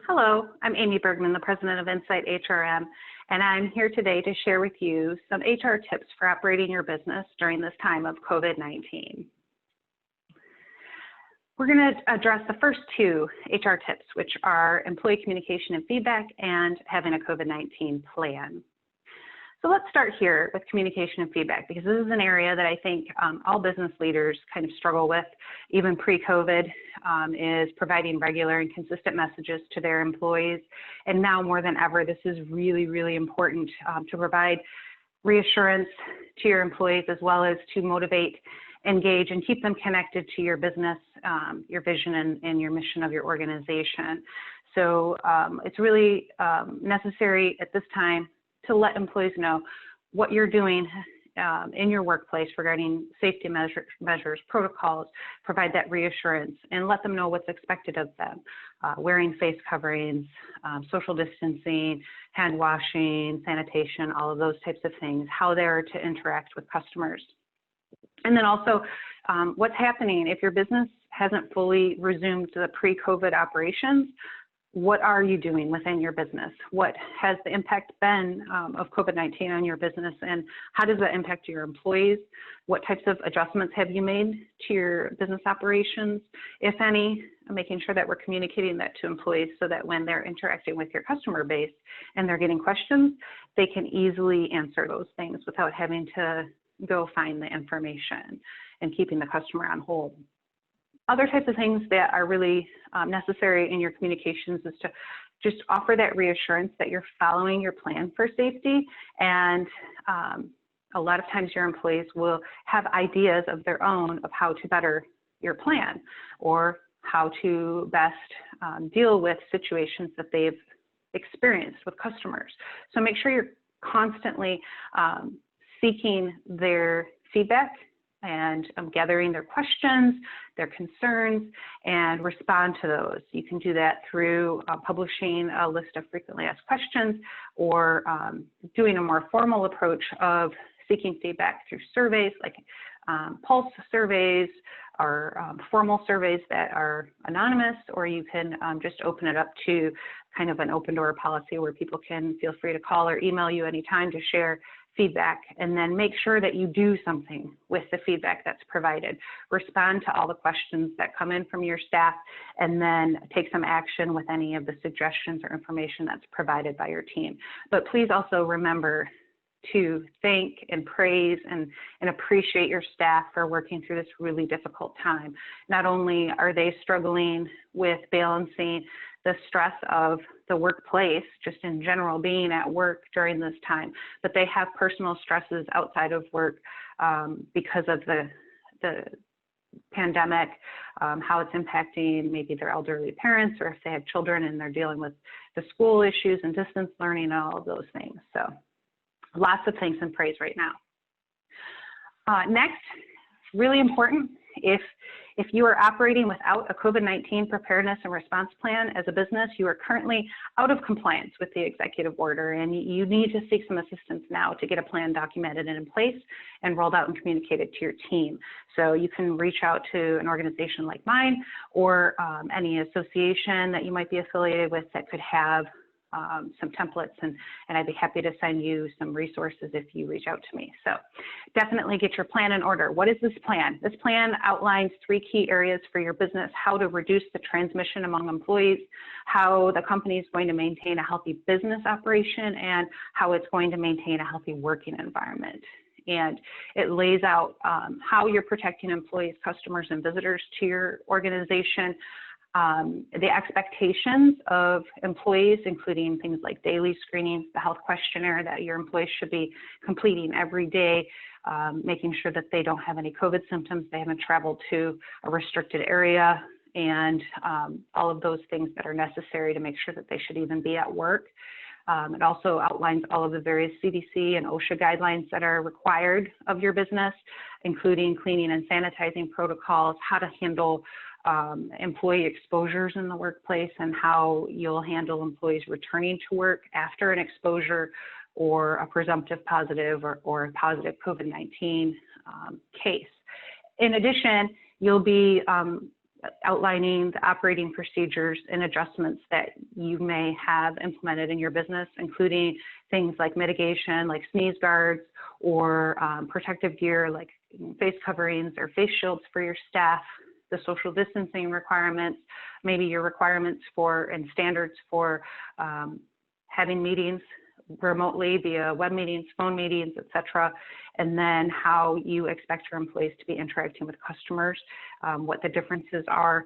Hello, I'm Amy Bergman, the president of Insight HRM, and I'm here today to share with you some HR tips for operating your business during this time of COVID-19. We're going to address the first two HR tips, which are employee communication and feedback and having a COVID-19 plan. So let's start here with communication and feedback, because this is an area that I think all business leaders kind of struggle with, even pre-COVID, is providing regular and consistent messages to their employees. And now more than ever, this is really, really important to provide reassurance to your employees, as well as to motivate, engage, and keep them connected to your business, your vision, and your mission of your organization. So it's really necessary at this time to let employees know what you're doing in your workplace regarding safety measures, protocols, provide that reassurance, and let them know what's expected of them. Wearing face coverings, social distancing, hand washing, sanitation, all of those types of things, how they're to interact with customers. And then also what's happening if your business hasn't fully resumed the pre-COVID operations. What are you doing within your business? What has the impact been of COVID-19 on your business, and how does that impact your employees? What types of adjustments have you made to your business operations, if any? Making sure that we're communicating that to employees so that when they're interacting with your customer base and they're getting questions, they can easily answer those things without having to go find the information and keeping the customer on hold. Other types of things that are really necessary in your communications is to just offer that reassurance that you're following your plan for safety. And a lot of times your employees will have ideas of their own of how to better your plan or how to best deal with situations that they've experienced with customers. So make sure you're constantly seeking their feedback and gathering their questions, their concerns, and respond to those. You can do that through publishing a list of frequently asked questions, or doing a more formal approach of seeking feedback through surveys like pulse surveys or formal surveys that are anonymous, or you can just open it up to kind of an open door policy where people can feel free to call or email you anytime to share feedback, and then make sure that you do something with the feedback that's provided. Respond to all the questions that come in from your staff, and then take some action with any of the suggestions or information that's provided by your team. But please also remember to thank and praise and appreciate your staff for working through this really difficult time. Not only are they struggling with balancing the stress of the workplace, just in general being at work during this time, but they have personal stresses outside of work because of the pandemic, how it's impacting maybe their elderly parents, or if they have children and they're dealing with the school issues and distance learning and all of those things. So lots of thanks and praise right now. Next, really important, if you are operating without a COVID-19 preparedness and response plan as a business, you are currently out of compliance with the executive order, and you need to seek some assistance now to get a plan documented and in place and rolled out and communicated to your team. So you can reach out to an organization like mine, or any association that you might be affiliated with that could have some templates, and I'd be happy to send you some resources if you reach out to me. So definitely get your plan in order. What is this plan? This plan outlines 3 key areas for your business: how to reduce the transmission among employees, how the company is going to maintain a healthy business operation, and how it's going to maintain a healthy working environment. And it lays out how you're protecting employees, customers, and visitors to your organization, the expectations of employees, including things like daily screenings, the health questionnaire that your employees should be completing every day, making sure that they don't have any COVID symptoms, they haven't traveled to a restricted area, and all of those things that are necessary to make sure that they should even be at work. It also outlines all of the various CDC and OSHA guidelines that are required of your business, including cleaning and sanitizing protocols, how to handle employee exposures in the workplace, and how you'll handle employees returning to work after an exposure or a presumptive positive or a positive COVID-19 case. In addition, you'll be outlining the operating procedures and adjustments that you may have implemented in your business, including things like mitigation, like sneeze guards, or protective gear like face coverings or face shields for your staff, the social distancing requirements, maybe your requirements for and standards for having meetings remotely via web meetings, phone meetings, et cetera, and then how you expect your employees to be interacting with customers, what the differences are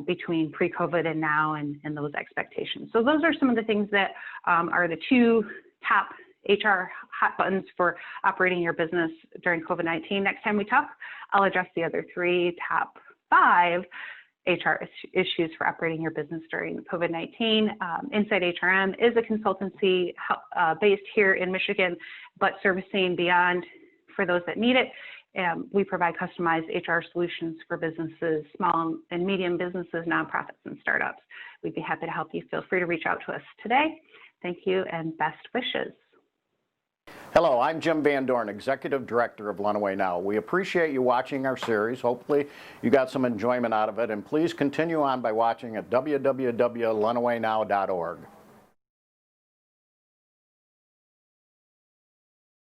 between pre-COVID and now, and those expectations. So those are some of the things that are the two top HR hot buttons for operating your business during COVID-19. Next time we talk, I'll address the other three top 5 HR issues for operating your business during COVID-19. Insight HRM is a consultancy based here in Michigan, but servicing beyond for those that need it. We provide customized HR solutions for businesses, small and medium businesses, nonprofits, and startups. We'd be happy to help you. Feel free to reach out to us today. Thank you and best wishes. Hello, I'm Jim Van Dorn, Executive Director of Lenawee Now. We appreciate you watching our series. Hopefully you got some enjoyment out of it, and please continue on by watching at www.lenawaynow.org.